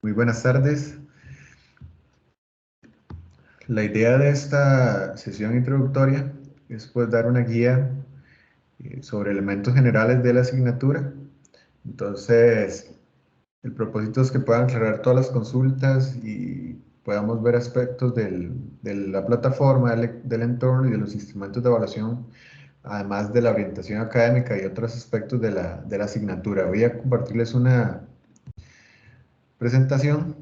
Muy buenas tardes. La idea de esta sesión introductoria es pues dar una guía sobre elementos generales de la asignatura. Entonces, el propósito es que puedan aclarar todas las consultas y podamos ver aspectos de la plataforma, del entorno y de los instrumentos de evaluación, además de la orientación académica y otros aspectos de la asignatura. Voy a compartirles una presentación.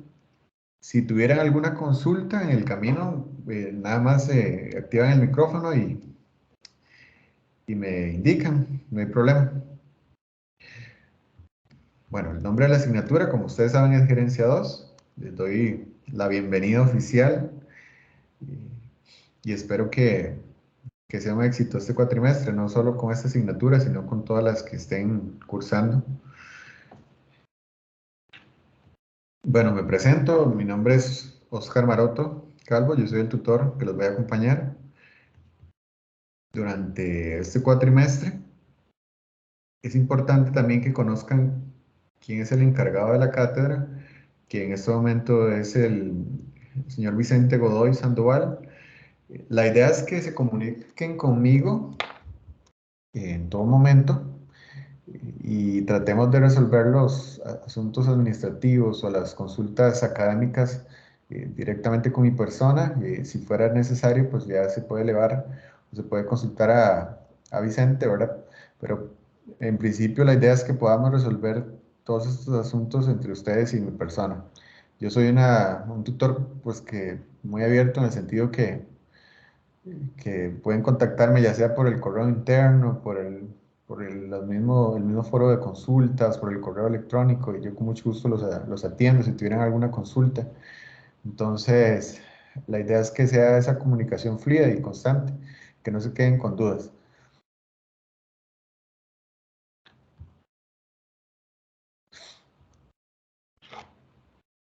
Si tuvieran alguna consulta en el camino, nada más activan el micrófono y me indican, no hay problema. Bueno, el nombre de la asignatura, como ustedes saben, es Gerencia 2. Les doy la bienvenida oficial y espero que sea un éxito este cuatrimestre, no solo con esta asignatura, sino con todas las que estén cursando. Bueno, me presento, mi nombre es Oscar Maroto Calvo, yo soy el tutor que los voy a acompañar durante este cuatrimestre. Es importante también que conozcan quién es el encargado de la cátedra, que en este momento es el señor Vicente Godoy Sandoval. La idea es que se comuniquen conmigo en todo momento y tratemos de resolver los asuntos administrativos o las consultas académicas directamente con mi persona. Si fuera necesario, pues ya se puede elevar o se puede consultar a Vicente, ¿verdad? Pero en principio la idea es que podamos resolver todos estos asuntos entre ustedes y mi persona. Yo soy un tutor pues que muy abierto en el sentido que pueden contactarme ya sea por el correo interno, el mismo foro de consultas, por el correo electrónico, y yo con mucho gusto los atiendo si tuvieran alguna consulta. Entonces, la idea es que sea esa comunicación fluida y constante, que no se queden con dudas.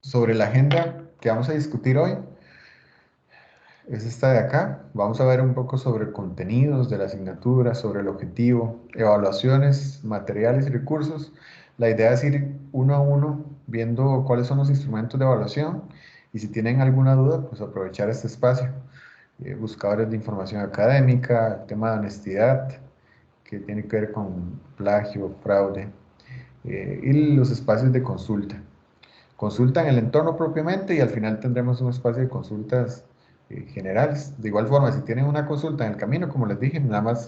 Sobre la agenda que vamos a discutir hoy, es esta de acá. Vamos a ver un poco sobre contenidos de la asignatura, sobre el objetivo, evaluaciones, materiales y recursos. La idea es ir uno a uno viendo cuáles son los instrumentos de evaluación y si tienen alguna duda, pues aprovechar este espacio. Buscadores de información académica, el tema de honestidad, que tiene que ver con plagio, fraude, y los espacios de consulta. Consulta en el entorno propiamente y al final tendremos un espacio de consultas generales. De igual forma, si tienen una consulta en el camino, como les dije, nada más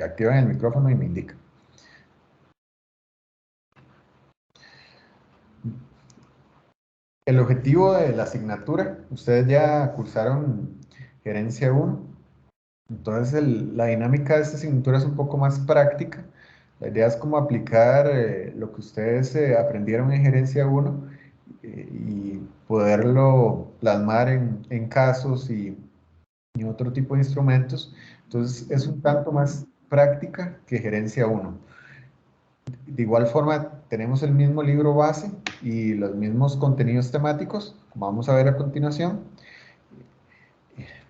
activan el micrófono y me indican. El objetivo de la asignatura, ustedes ya cursaron Gerencia 1, entonces la dinámica de esta asignatura es un poco más práctica. La idea es como aplicar lo que ustedes aprendieron en Gerencia 1 y poderlo plasmar en casos y otro tipo de instrumentos. Entonces es un tanto más práctica que Gerencia 1. De igual forma, tenemos el mismo libro base y los mismos contenidos temáticos, como vamos a ver a continuación,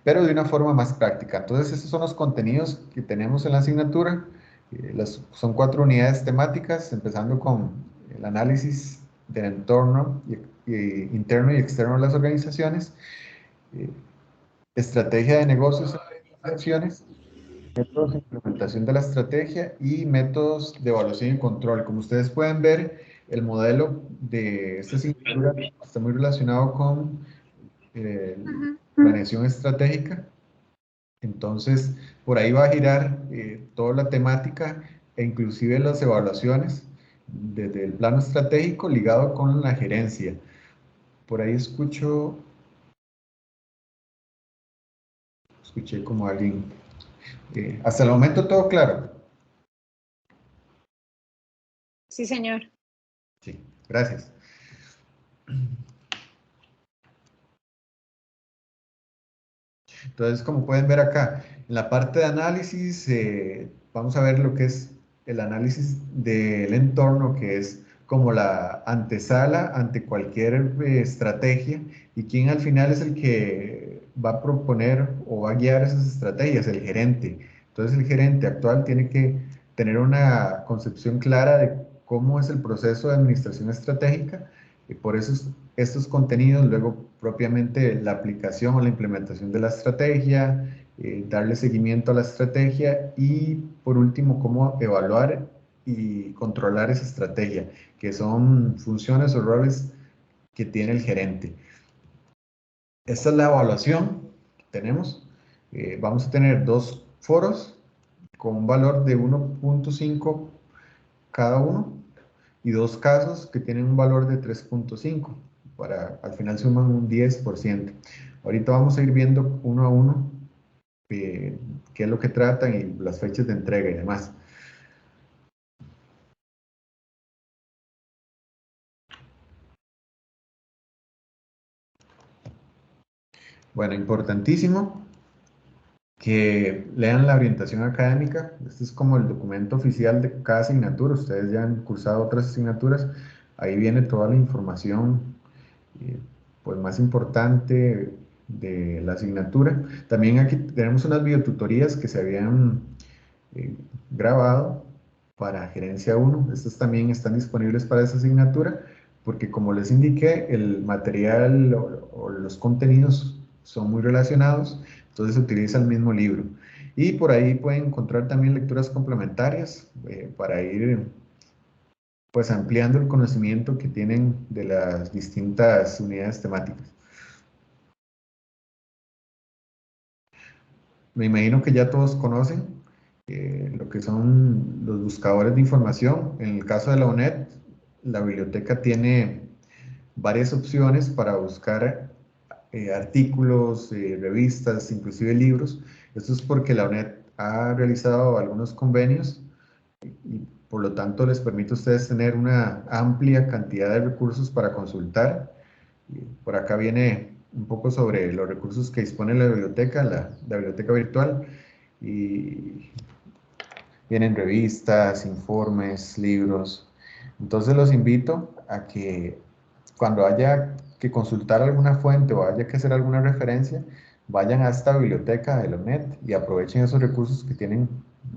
pero de una forma más práctica. Entonces, estos son los contenidos que tenemos en la asignatura. Son 4 unidades temáticas, empezando con el análisis del entorno interno y externo de las organizaciones, eh, estrategia de negocios y organizaciones, métodos de implementación de la estrategia y métodos de evaluación y control. Como ustedes pueden ver, el modelo de esta asignatura está muy relacionado con planeación estratégica. Entonces, por ahí va a girar toda la temática e inclusive las evaluaciones desde el plano estratégico ligado con la gerencia. Por ahí escuché como alguien. Hasta el momento todo claro. Sí, señor. Sí, gracias. Entonces, como pueden ver acá, en la parte de análisis, vamos a ver lo que es el análisis del entorno, que es como la antesala ante cualquier estrategia y quién al final es el que va a proponer o va a guiar esas estrategias, el gerente. Entonces, el gerente actual tiene que tener una concepción clara de cómo es el proceso de administración estratégica Y por eso estos contenidos, luego propiamente la aplicación o la implementación de la estrategia, darle seguimiento a la estrategia y por último, cómo evaluar y controlar esa estrategia, que son funciones o roles que tiene el gerente. Esta es la evaluación que tenemos. Vamos a tener 2 foros con un valor de 1.5 cada uno y 2 casos que tienen un valor de 3.5. Al final suman un 10%. Ahorita vamos a ir viendo uno a uno qué es lo que tratan y las fechas de entrega y demás. Bueno, importantísimo que lean la orientación académica. Este es como el documento oficial de cada asignatura. Ustedes ya han cursado otras asignaturas. Ahí viene toda la información eh, pues más importante de la asignatura. También aquí tenemos unas videotutorías que se habían eh, grabado para Gerencia 1. Estas también están disponibles para esa asignatura porque como les indiqué, el material o los contenidos son muy relacionados, entonces se utiliza el mismo libro. Y por ahí pueden encontrar también lecturas complementarias para ir pues ampliando el conocimiento que tienen de las distintas unidades temáticas. Me imagino que ya todos conocen lo que son los buscadores de información. En el caso de la UNED, la biblioteca tiene varias opciones para buscar artículos, revistas, inclusive libros. Esto es porque la UNED ha realizado algunos convenios y por lo tanto les permite a ustedes tener una amplia cantidad de recursos para consultar. Por acá viene un poco sobre los recursos que dispone la biblioteca, la biblioteca virtual, y vienen revistas, informes, libros. Entonces los invito a que cuando haya que consultar alguna fuente o haya que hacer alguna referencia, vayan a esta biblioteca de la UNED y aprovechen esos recursos que tienen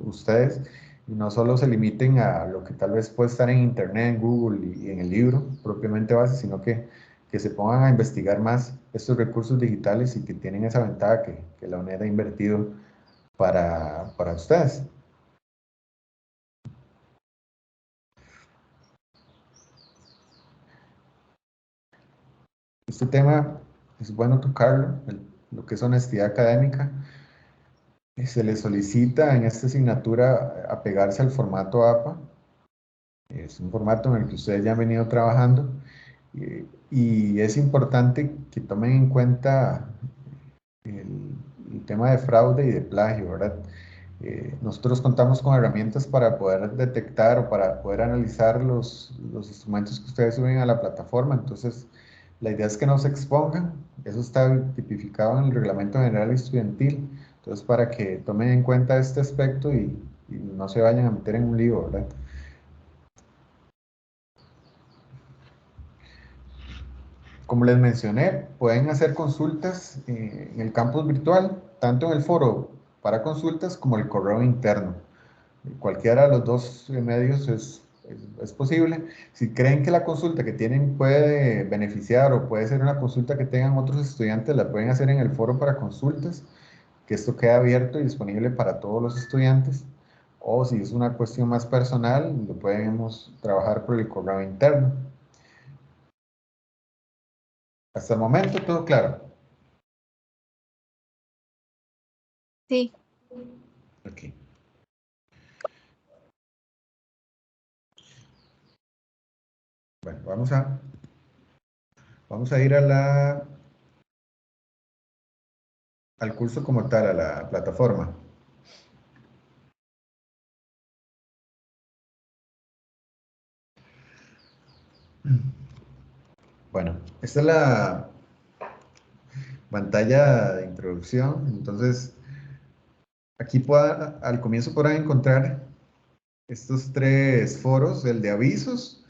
ustedes y no solo se limiten a lo que tal vez puede estar en internet, en Google y en el libro propiamente base, sino que se pongan a investigar más estos recursos digitales y que tienen esa ventaja que la UNED ha invertido para ustedes. Este tema es bueno tocarlo, lo que es honestidad académica. Se le solicita en esta asignatura apegarse al formato APA. Es un formato en el que ustedes ya han venido trabajando y es importante que tomen en cuenta el tema de fraude y de plagio, ¿verdad? Nosotros contamos con herramientas para poder detectar o para poder analizar los instrumentos que ustedes suben a la plataforma, entonces la idea es que no se expongan, eso está tipificado en el Reglamento General Estudiantil, entonces para que tomen en cuenta este aspecto y no se vayan a meter en un lío, ¿verdad? Como les mencioné, pueden hacer consultas en el campus virtual, tanto en el foro para consultas como el correo interno. Cualquiera de los dos medios es posible. Si creen que la consulta que tienen puede beneficiar o puede ser una consulta que tengan otros estudiantes, la pueden hacer en el foro para consultas, que esto queda abierto y disponible para todos los estudiantes. O si es una cuestión más personal, lo podemos trabajar por el correo interno. Hasta el momento todo claro. Sí. Ok. Bueno, vamos a ir al curso como tal, a la plataforma. Bueno, esta es la pantalla de introducción. Entonces, aquí al comienzo podrán encontrar estos 3 foros, el de avisos.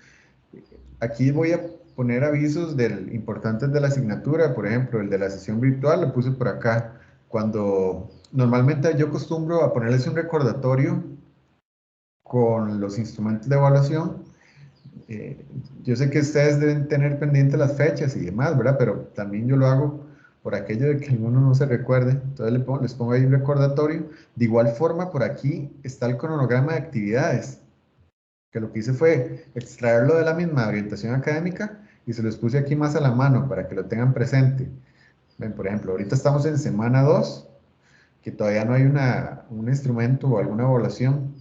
Aquí voy a poner avisos importantes de la asignatura, por ejemplo, el de la sesión virtual, lo puse por acá. Cuando normalmente yo acostumbro a ponerles un recordatorio con los instrumentos de evaluación, Yo sé que ustedes deben tener pendientes las fechas y demás, ¿verdad? Pero también yo lo hago por aquello de que alguno no se recuerde. Entonces les pongo ahí un recordatorio. De igual forma, por aquí está el cronograma de actividades, que lo que hice fue extraerlo de la misma orientación académica y se los puse aquí más a la mano para que lo tengan presente. Ven, por ejemplo, ahorita estamos en semana 2, que todavía no hay un instrumento o alguna evaluación.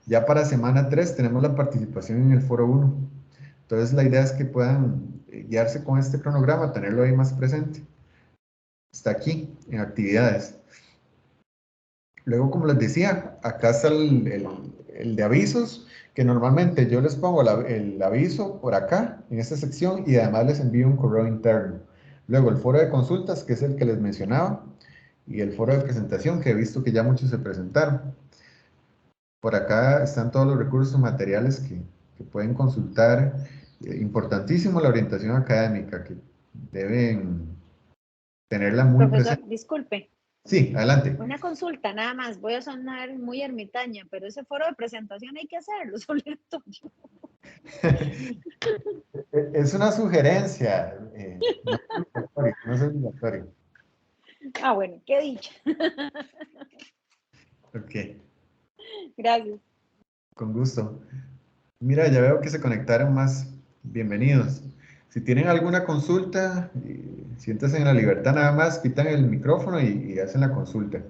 Ya para semana 3 tenemos la participación en el foro 1. Entonces la idea es que puedan guiarse con este cronograma, tenerlo ahí más presente. Está aquí, en actividades. Luego, como les decía, acá está el de avisos, que normalmente yo les pongo el aviso por acá, en esta sección, y además les envío un correo interno. Luego, el foro de consultas, que es el que les mencionaba, y el foro de presentación, que he visto que ya muchos se presentaron. Por acá están todos los recursos materiales que pueden consultar. Importantísimo la orientación académica, que deben tenerla muy Profesor, presente. disculpe, Sí, adelante. una consulta nada más. Voy a sonar muy ermitaña, pero ese foro de presentación hay que hacerlo, solito yo. Es una sugerencia, no es obligatorio, no es obligatorio. Ah, bueno, qué dicha. Ok, Gracias. con gusto. Mira, ya veo que se conectaron más. Bienvenidos. Si tienen alguna consulta, siéntanse en la libertad nada más, quitan el micrófono y hacen la consulta.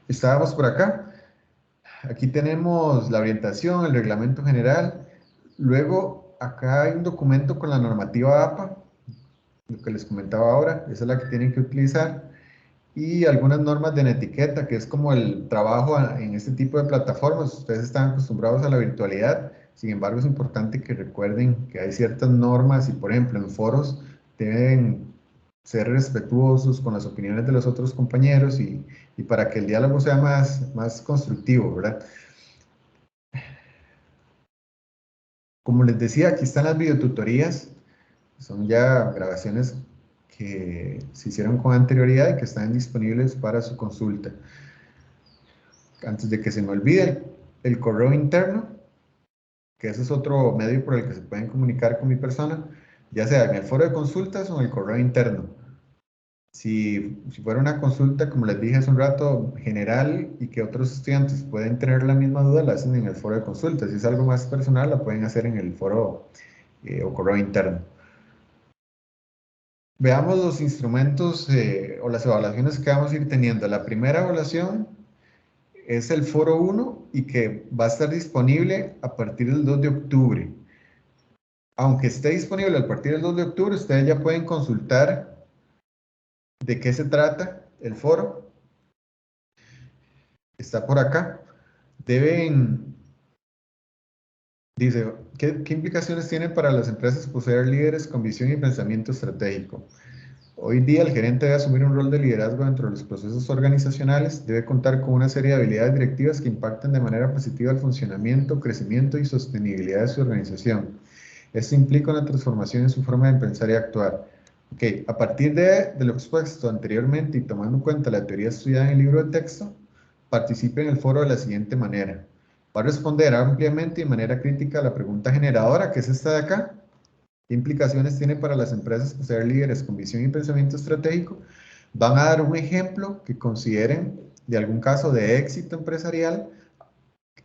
Estábamos por acá. Aquí tenemos la orientación, el reglamento general. Luego, acá hay un documento con la normativa APA, lo que les comentaba ahora, esa es la que tienen que utilizar. Y algunas normas de etiqueta, que es como el trabajo en este tipo de plataformas. Ustedes están acostumbrados a la virtualidad, sin embargo es importante que recuerden que hay ciertas normas y, por ejemplo, en foros deben ser respetuosos con las opiniones de los otros compañeros y para que el diálogo sea más constructivo, ¿verdad? Como les decía, aquí están las videotutorías, son ya grabaciones que se hicieron con anterioridad y que están disponibles para su consulta. Antes de que se me olvide, el correo interno, que ese es otro medio por el que se pueden comunicar con mi persona, ya sea en el foro de consultas o en el correo interno. Si fuera una consulta, como les dije hace un rato, general y que otros estudiantes pueden tener la misma duda, la hacen en el foro de consultas. Si es algo más personal, la pueden hacer en el foro o correo interno. Veamos los instrumentos o las evaluaciones que vamos a ir teniendo. La primera evaluación es el foro 1 y que va a estar disponible a partir del 2 de octubre. Aunque esté disponible a partir del 2 de octubre, ustedes ya pueden consultar de qué se trata el foro. Está por acá. Dice, ¿qué implicaciones tiene para las empresas poseer líderes con visión y pensamiento estratégico? Hoy día el gerente debe asumir un rol de liderazgo dentro de los procesos organizacionales, debe contar con una serie de habilidades directivas que impacten de manera positiva el funcionamiento, crecimiento y sostenibilidad de su organización. Esto implica una transformación en su forma de pensar y actuar. Ok, a partir de lo expuesto anteriormente y tomando en cuenta la teoría estudiada en el libro de texto, participe en el foro de la siguiente manera. Va a responder ampliamente y de manera crítica a la pregunta generadora, que es esta de acá. ¿Qué implicaciones tiene para las empresas ser líderes con visión y pensamiento estratégico? Van a dar un ejemplo que consideren de algún caso de éxito empresarial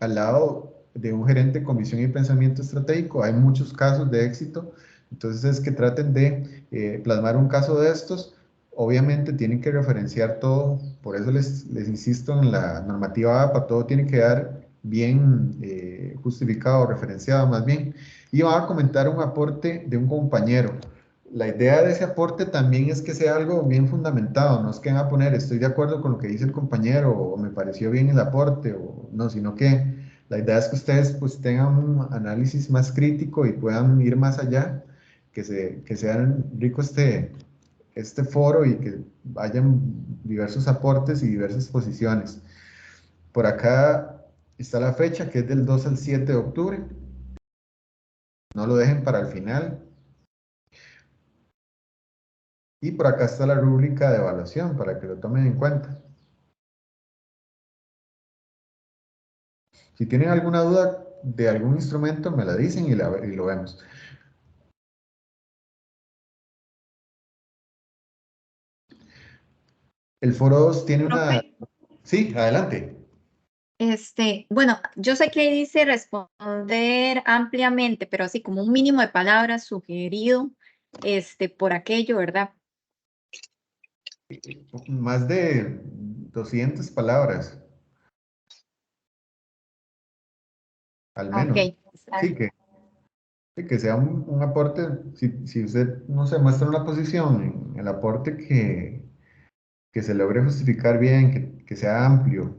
al lado de un gerente con visión y pensamiento estratégico. Hay muchos casos de éxito, entonces es que traten de plasmar un caso de estos. Obviamente tienen que referenciar todo, por eso les insisto en la normativa APA, todo tiene que dar bien justificado, referenciado más bien. Y van a comentar un aporte de un compañero. La idea de ese aporte también es que sea algo bien fundamentado, no es que van a poner estoy de acuerdo con lo que dice el compañero o me pareció bien el aporte o no, sino que la idea es que ustedes pues tengan un análisis más crítico y puedan ir más allá, que sean rico este foro y que hayan diversos aportes y diversas posiciones. Por acá está la fecha que es del 2 al 7 de octubre, no lo dejen para el final. Y por acá está la rúbrica de evaluación para que lo tomen en cuenta. Si tienen alguna duda de algún instrumento, me la dicen y lo vemos. El foro 2 tiene una... Profe, Sí, adelante. bueno, yo sé que dice responder ampliamente, pero así como un mínimo de palabras sugerido, por aquello, ¿verdad? Más de 200 palabras, al Ok, menos. está Sí, que sea un aporte, si usted no se muestra una posición en el aporte que se logre justificar bien, que sea amplio.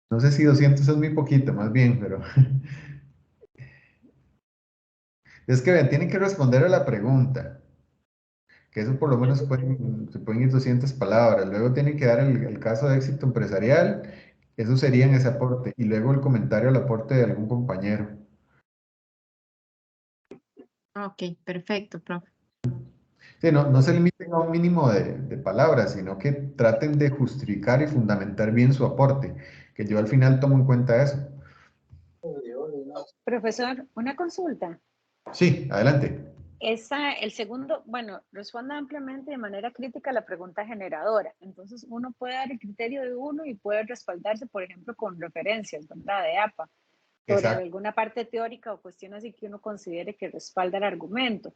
No sé si 200 es muy poquito, más bien, pero es que vean, tienen que responder a la pregunta, que eso por lo menos se pueden ir 200 palabras. Luego tienen que dar el caso de éxito empresarial, eso sería en ese aporte, y luego el comentario al aporte de algún compañero. ok, perfecto, profe. Sí, no se limiten a un mínimo de palabras, sino que traten de justificar y fundamentar bien su aporte, que yo al final tomo en cuenta eso. Profesor, una consulta. Sí, adelante. El segundo, bueno, responda ampliamente de manera crítica a la pregunta generadora. Entonces, uno puede dar el criterio de uno y puede respaldarse, por ejemplo, con referencias, ¿verdad? De APA, sobre Exacto. alguna parte teórica o cuestión así que uno considere que respalda el argumento.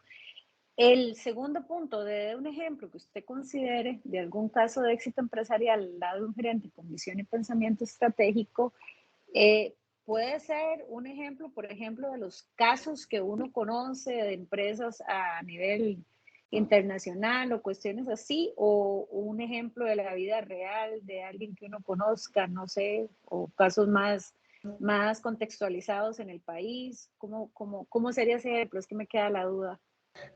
El segundo punto, de un ejemplo que usted considere de algún caso de éxito empresarial al lado de un gerente con visión y pensamiento estratégico, puede ser un ejemplo, por ejemplo, de los casos que uno conoce de empresas a nivel internacional o cuestiones así, o un ejemplo de la vida real de alguien que uno conozca, no sé, o casos más contextualizados en el país. ¿Cómo sería ese ejemplo? Es que me queda la duda.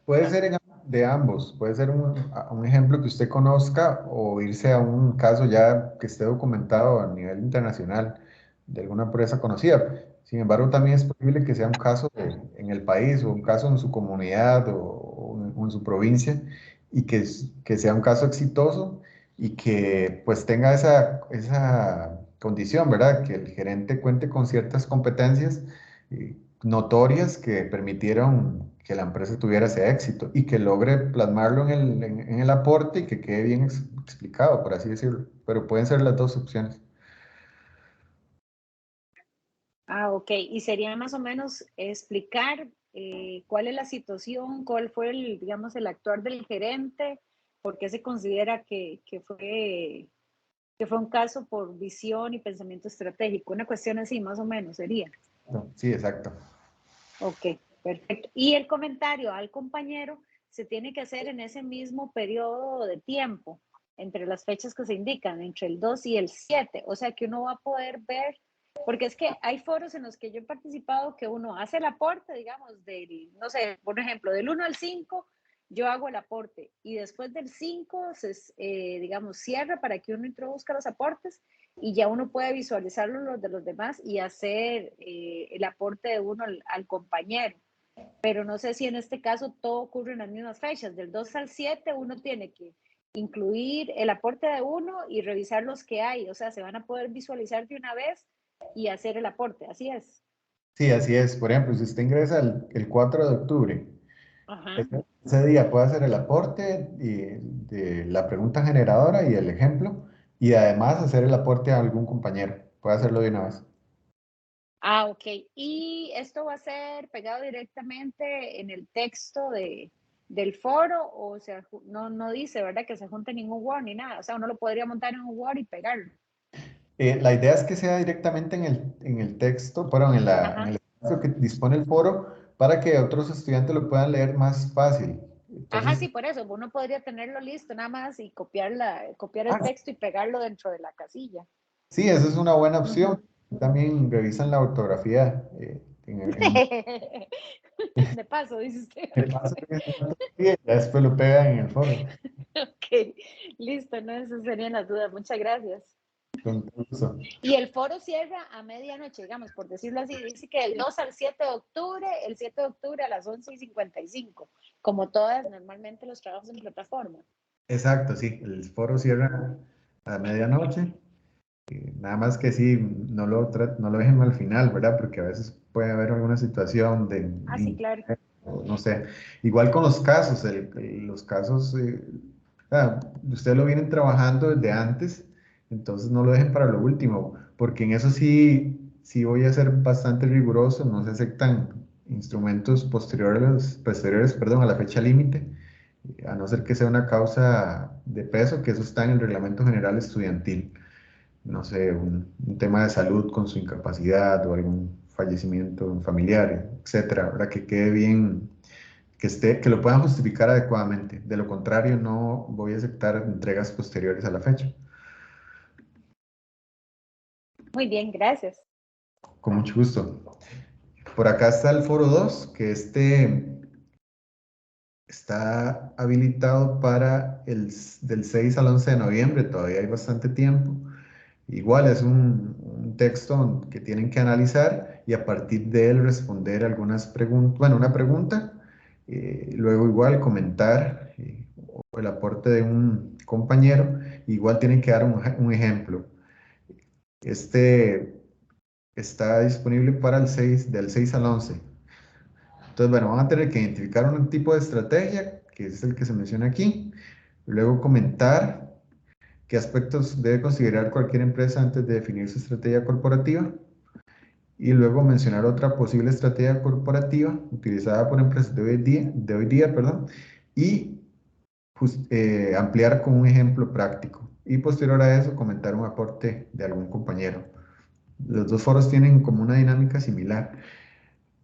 Puede ser de ambos, puede ser un ejemplo que usted conozca o irse a un caso ya que esté documentado a nivel internacional de alguna empresa conocida. Sin embargo, también es posible que sea un caso en el país o un caso en su comunidad o en su provincia y que sea un caso exitoso y que pues tenga esa condición, ¿verdad? Que el gerente cuente con ciertas competencias notorias que permitieron que la empresa tuviera ese éxito y que logre plasmarlo en el aporte y que quede bien explicado, por así decirlo. Pero pueden ser las dos opciones. Ah, ok. Y sería más o menos explicar cuál es la situación, cuál fue el, digamos, el actuar del gerente, por qué se considera que fue un caso por visión y pensamiento estratégico. Una cuestión así, más o menos, sería. No, sí, exacto. Ok, perfecto. Y el comentario al compañero se tiene que hacer en ese mismo periodo de tiempo, entre las fechas que se indican, entre el 2 y el 7. O sea que uno va a poder ver, porque es que hay foros en los que yo he participado que uno hace el aporte, digamos, del, no sé, por ejemplo, del 1 al 5, yo hago el aporte y después del 5 se, digamos, cierra para que uno introduzca los aportes y ya uno puede visualizarlo los de los demás y hacer el aporte de uno al compañero. Pero no sé si en este caso todo ocurre en las mismas fechas. Del 2 al 7 uno tiene que incluir el aporte de uno y revisar los que hay. O sea, se van a poder visualizar de una vez y hacer el aporte. Así es. Sí, así es. Por ejemplo, si usted ingresa el 4 de octubre, Ajá. ese día puede hacer el aporte de la pregunta generadora y el ejemplo, y además hacer el aporte a algún compañero. Puede hacerlo de una vez. Ah, ok. ¿Y esto va a ser pegado directamente en el texto del foro o sea, no dice, ¿verdad? Que se junte ningún Word ni nada. O sea, uno lo podría montar en un Word y pegarlo. La idea es que sea directamente en el texto, perdón, en Ajá. el espacio que dispone el foro para que otros estudiantes lo puedan leer más fácil. Ajá, Entonces, sí, por eso. Uno podría tenerlo listo nada más y copiar el ah, texto y pegarlo dentro de la casilla. sí, esa es una buena opción. Ujú. También revisan la ortografía. De paso, dice usted. De paso, revisan la ortografía y ya después lo pegan en el foro. Ok, listo, no, esas serían las dudas. Muchas gracias. Con todo gusto. Y el foro cierra a medianoche, digamos, por decirlo así. Dice que del 2 al 7 de octubre, el 7 de octubre a las 11:55, como todas normalmente los trabajos en plataforma. Exacto, sí. El foro cierra a medianoche Nada más que sí, no lo dejen al final, ¿verdad? Porque a veces puede haber alguna situación de, Ah, sí, claro. no sé, igual con los casos, los casos, ustedes lo vienen trabajando desde antes, entonces no lo dejen para lo último, porque en eso sí, sí voy a ser bastante riguroso, no se aceptan instrumentos posteriores, perdón, a la fecha límite, a no ser que sea una causa de peso, que eso está en el Reglamento General Estudiantil, no sé, un tema de salud con su incapacidad o algún fallecimiento familiar, etcétera, para que quede bien, que lo puedan justificar adecuadamente. De lo contrario, no voy a aceptar entregas posteriores a la fecha. Muy bien, gracias. Con mucho gusto. Por acá está el foro 2, que está habilitado para del 6 al 11 de noviembre, todavía hay bastante tiempo. Igual es un texto que tienen que analizar y a partir de él responder algunas preguntas, bueno, una pregunta, luego igual comentar o el aporte de un compañero, igual tienen que dar un ejemplo. Este está disponible para del 6 al 11. Entonces, bueno, van a tener que identificar un tipo de estrategia, que es el que se menciona aquí, luego comentar qué aspectos debe considerar cualquier empresa antes de definir su estrategia corporativa y luego mencionar otra posible estrategia corporativa utilizada por empresas de hoy día, perdón, y ampliar con un ejemplo práctico. Y posterior a eso, comentar un aporte de algún compañero. Los dos foros tienen como una dinámica similar.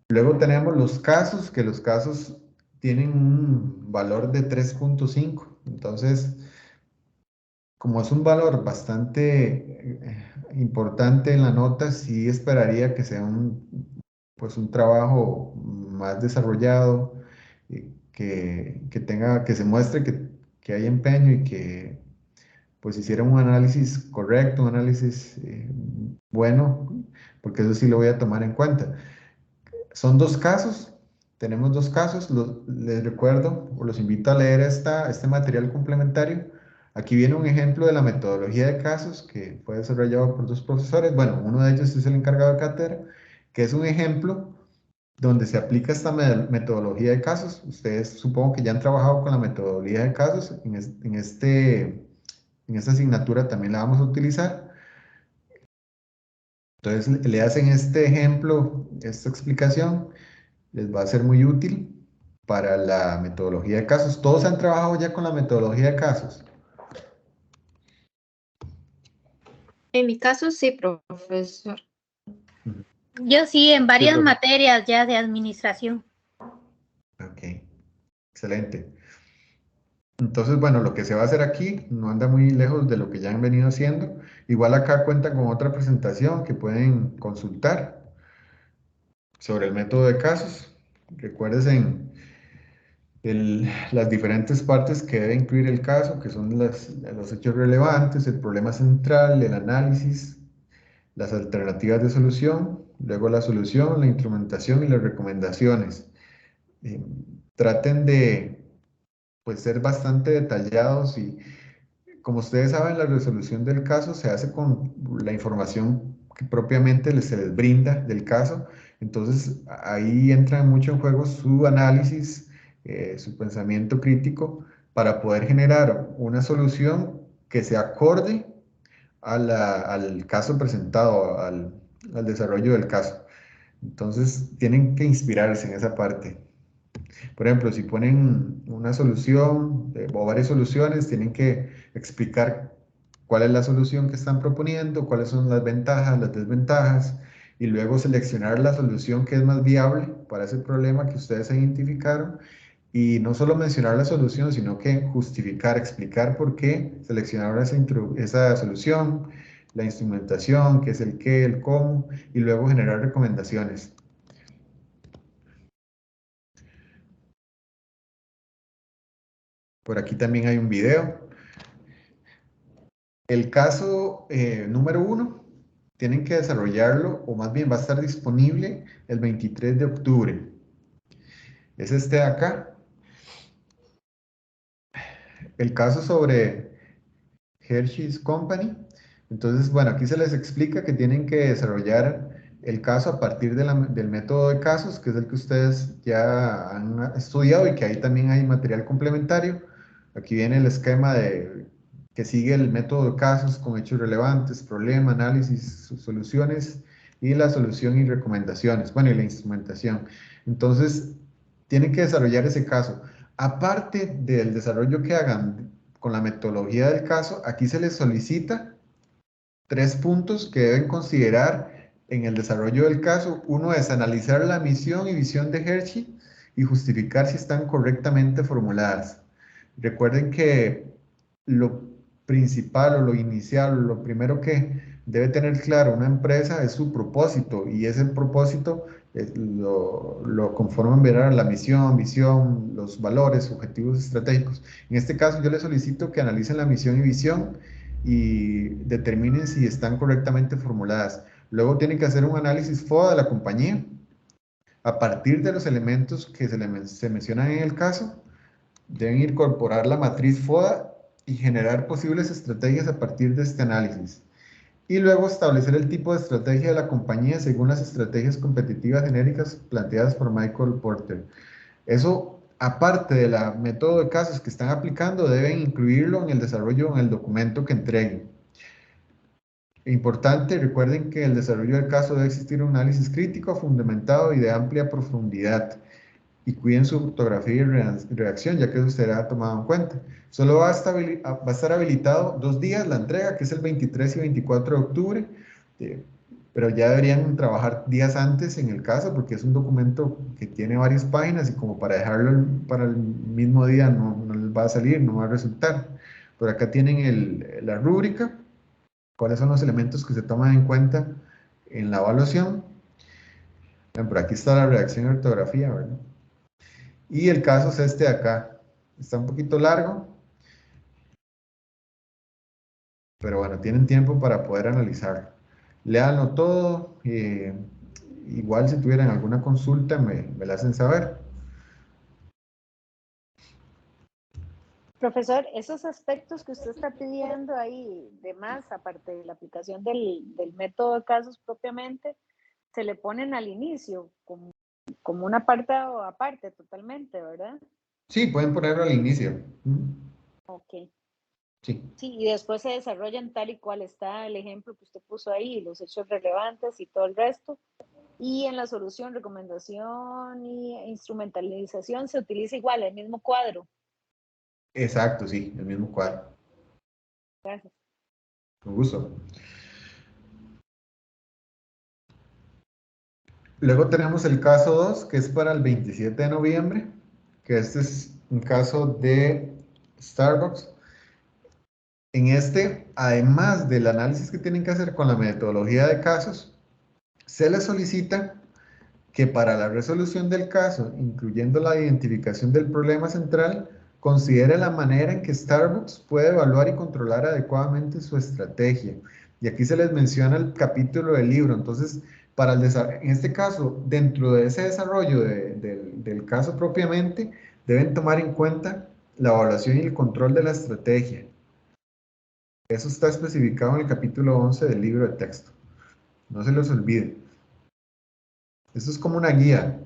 Luego tenemos los casos, que los casos tienen un valor de 3.5. Entonces, como es un valor bastante importante en la nota, sí esperaría que sea pues un trabajo más desarrollado, que se muestre que hay empeño y que pues hicieron un análisis correcto, un análisis bueno, porque eso sí lo voy a tomar en cuenta. Son dos casos, tenemos dos casos, les recuerdo o los invito a leer este material complementario. Aquí viene un ejemplo de la metodología de casos que fue desarrollado por dos profesores. Bueno, uno de ellos es el encargado de cátedra, que es un ejemplo donde se aplica esta metodología de casos. Ustedes supongo que ya han trabajado con la metodología de casos. En esta asignatura también la vamos a utilizar. Entonces le hacen este ejemplo, esta explicación les va a ser muy útil para la metodología de casos. ¿Todos han trabajado ya con la metodología de casos? En mi caso, sí, profesor. Yo sí, en Sí, varias profe. materias ya de administración. Ok, excelente. Entonces, bueno, lo que se va a hacer aquí no anda muy lejos de lo que ya han venido haciendo. Igual acá cuentan con otra presentación que pueden consultar sobre el método de casos. Recuérdense las diferentes partes que debe incluir el caso, que son los hechos relevantes, el problema central, el análisis, las alternativas de solución, luego la solución, la instrumentación y las recomendaciones. Eh, Traten de pues, ser bastante detallados y, como ustedes saben, la resolución del caso se hace con la información que propiamente se les brinda del caso. Entonces, ahí entra mucho en juego su análisis, su pensamiento crítico para poder generar una solución que se acorde al caso presentado, al desarrollo del caso. Entonces, tienen que inspirarse en esa parte. Por ejemplo, si ponen una solución o varias soluciones, tienen que explicar cuál es la solución que están proponiendo, cuáles son las ventajas, las desventajas, y luego seleccionar la solución que es más viable para ese problema que ustedes identificaron. Y no solo mencionar la solución, sino que justificar, explicar por qué seleccionaron esa solución, la instrumentación, qué es el qué, el cómo, y luego generar recomendaciones. Por aquí también hay un video. El caso número 1, tienen que desarrollarlo, o más bien va a estar disponible el 23 de octubre. Es este de acá. El caso sobre Hershey's Company. Entonces, bueno, aquí se les explica que tienen que desarrollar el caso a partir del método de casos, que es el que ustedes ya han estudiado y que ahí también hay material complementario. Aquí viene el esquema que sigue el método de casos con hechos relevantes, problema, análisis, soluciones y la solución y recomendaciones, bueno, y la instrumentación. Entonces, tienen que desarrollar ese caso. Aparte del desarrollo que hagan con la metodología del caso, aquí se les solicita 3 puntos que deben considerar en el desarrollo del caso. Uno es analizar la misión y visión de Hershey y justificar si están correctamente formuladas. Recuerden que lo principal o lo inicial, o lo primero que debe tener claro una empresa es su propósito, y ese propósito lo conforman ¿verdad? La misión, visión, los valores, objetivos estratégicos. En este caso yo les solicito que analicen la misión y visión y determinen si están correctamente formuladas. Luego tienen que hacer un análisis FODA de la compañía a partir de los elementos que se mencionan en el caso. Deben incorporar la matriz FODA y generar posibles estrategias a partir de este análisis. Y luego establecer el tipo de estrategia de la compañía según las estrategias competitivas genéricas planteadas por Michael Porter. Eso, aparte de la método de casos que están aplicando, deben incluirlo en el desarrollo, en el documento que entreguen. Importante, recuerden que el desarrollo del caso debe existir un análisis crítico, fundamentado y de amplia profundidad. Y cuiden su ortografía y redacción, ya que eso será tomado en cuenta. Solo va a estar habilitado 2 días la entrega, que es el 23 y 24 de octubre, pero ya deberían trabajar días antes en el caso, porque es un documento que tiene varias páginas y como para dejarlo para el mismo día no les va a salir, no va a resultar. Por acá tienen la rúbrica, cuáles son los elementos que se toman en cuenta en la evaluación. Por aquí está la redacción y ortografía, ¿verdad? Y el caso es este de acá. Está un poquito largo, pero bueno, tienen tiempo para poder analizarlo. Léanlo todo. Igual si tuvieran alguna consulta, me la hacen saber. Profesor, esos aspectos que usted está pidiendo ahí, de más, aparte de la aplicación del método de casos propiamente, se le ponen al inicio, como una parte o aparte totalmente, ¿verdad? Sí, pueden ponerlo al inicio. Ok. Sí, Sí, y después se desarrollan tal y cual está el ejemplo que usted puso ahí, los hechos relevantes y todo el resto. Y en la solución, recomendación y instrumentalización se utiliza igual, el mismo cuadro. exacto, sí, el mismo cuadro. Gracias. Con gusto. Luego tenemos el caso 2, que es para el 27 de noviembre, que este es un caso de Starbucks. En este, además del análisis que tienen que hacer con la metodología de casos, se les solicita que para la resolución del caso, incluyendo la identificación del problema central, considere la manera en que Starbucks puede evaluar y controlar adecuadamente su estrategia. Y aquí se les menciona el capítulo del libro. Entonces, en este caso, dentro de ese desarrollo del caso propiamente, deben tomar en cuenta la evaluación y el control de la estrategia. Eso está especificado en el capítulo 11 del libro de texto. No se los olvide. Esto es como una guía.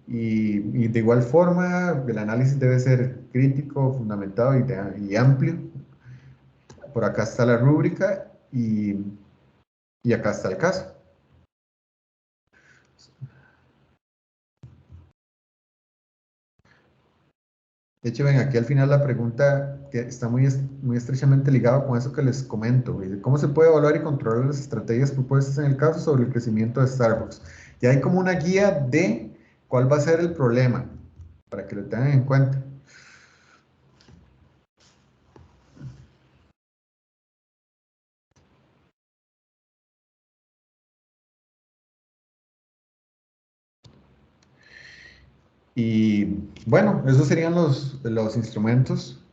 Y de igual forma, el análisis debe ser crítico, fundamentado y amplio. Por acá está la rúbrica y acá está el caso. De hecho, ven, aquí al final la pregunta que está muy estrechamente ligada con eso que les comento. Dice, ¿cómo se puede evaluar y controlar las estrategias propuestas en el caso sobre el crecimiento de Starbucks? Ya hay como una guía de cuál va a ser el problema, para que lo tengan en cuenta. Y bueno, esos serían los instrumentos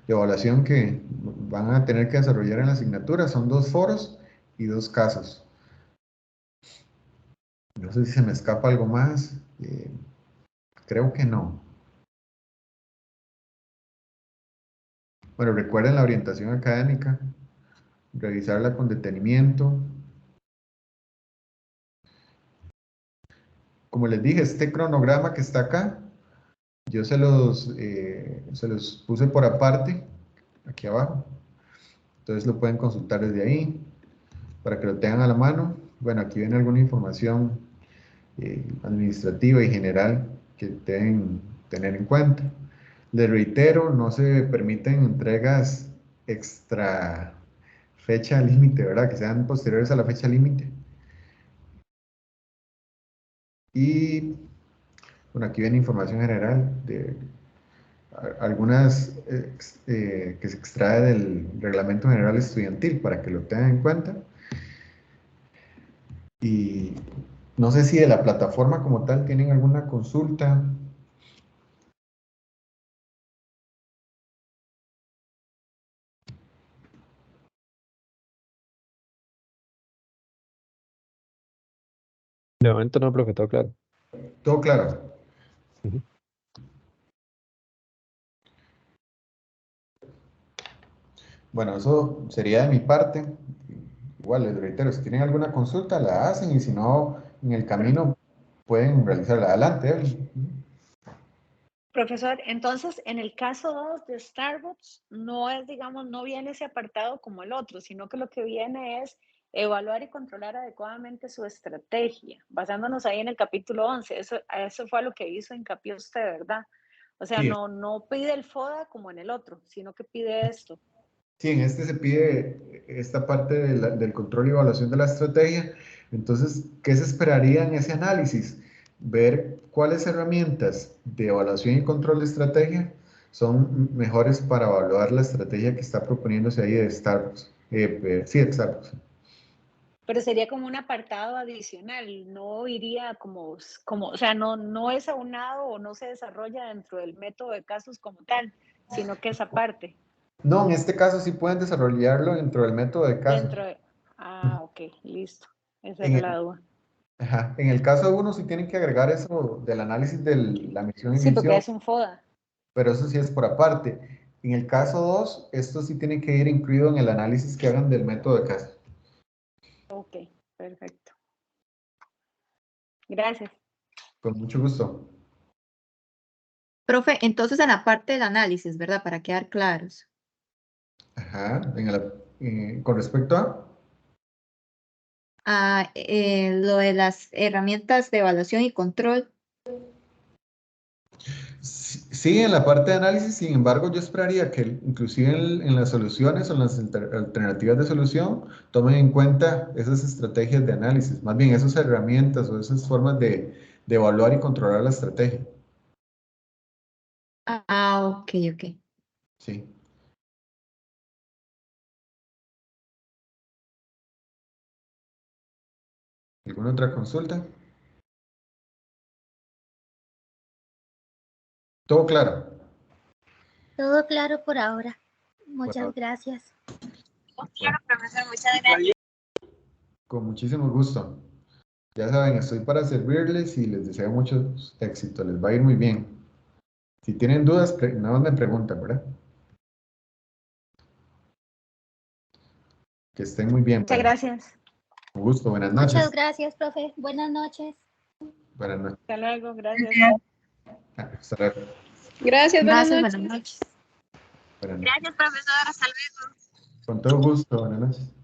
de evaluación que van a tener que desarrollar en la asignatura. Son 2 foros y 2 casos. No sé si se me escapa algo más. Creo que no. Bueno, recuerden la orientación académica. revisarla con detenimiento. Como les dije, este cronograma que está acá, yo se los puse por aparte, aquí abajo. Entonces lo pueden consultar desde ahí, para que lo tengan a la mano. Bueno, aquí viene alguna información administrativa y general que deben tener en cuenta. Les reitero, no se permiten entregas extra fecha límite, ¿verdad? Que sean posteriores a la fecha límite. Y bueno, aquí viene información general de algunas que se extrae del Reglamento General Estudiantil para que lo tengan en cuenta. Y no sé si de la plataforma como tal tienen alguna consulta. De momento no, profe, todo claro. Todo claro. Ujú. Bueno, eso sería de mi parte. Igual les reitero, si tienen alguna consulta la hacen y si no, en el camino pueden realizarla. Adelante, Evelyn. Profesor, entonces en el caso 2 de Starbucks no es, digamos, no viene ese apartado como el otro, sino que lo que viene es evaluar y controlar adecuadamente su estrategia, basándonos ahí en el capítulo 11. Eso fue a lo que hizo hincapié usted, ¿verdad? O sea, Sí, no pide el FODA como en el otro, sino que pide esto. sí, en este se pide esta parte del control y evaluación de la estrategia. Entonces, ¿qué se esperaría en ese análisis? Ver cuáles herramientas de evaluación y control de estrategia son mejores para evaluar la estrategia que está proponiéndose ahí de Starbucks. Sí, de Starbucks. Pero sería como un apartado adicional, no iría o sea, no es aunado o no se desarrolla dentro del método de casos como tal, sino que es aparte. No, en este caso sí pueden desarrollarlo dentro del método de casos. Ok, listo. Esa En era el, la duda. ajá, en el caso 1 sí tienen que agregar eso del análisis de la misión y Sí, porque visión, es un FODA. pero eso sí es por aparte. En el caso 2, esto sí tiene que ir incluido en el análisis que hagan del método de caso. Ok, perfecto. Gracias. Con mucho gusto. Profe, entonces en la parte del análisis, ¿verdad? Para quedar claros. Ajá, con respecto a... Lo de las herramientas de evaluación y control. Sí, en la parte de análisis, sin embargo, yo esperaría que inclusive en las soluciones o en las alternativas de solución tomen en cuenta esas estrategias de análisis, más bien esas herramientas o esas formas de evaluar y controlar la estrategia. Ok, ok. Sí. ¿Alguna otra consulta? Todo claro. Todo claro por ahora. Bueno, Muchas gracias. bueno, Profesor, muchas gracias. con muchísimo gusto. Ya saben, estoy para servirles y les deseo mucho éxito. Les va a ir muy bien. Si tienen dudas, nada más me preguntan, ¿verdad? Que estén muy bien. Muchas gracias. Con gusto. Buenas Muchas noches. gracias, profe. Buenas noches. Buenas noches. Hasta luego, gracias. Hasta luego. Gracias, buenas Gracias, noches. buenas noches. Buenas noches. Gracias, profesor. Hasta luego. Con todo gusto. Buenas noches.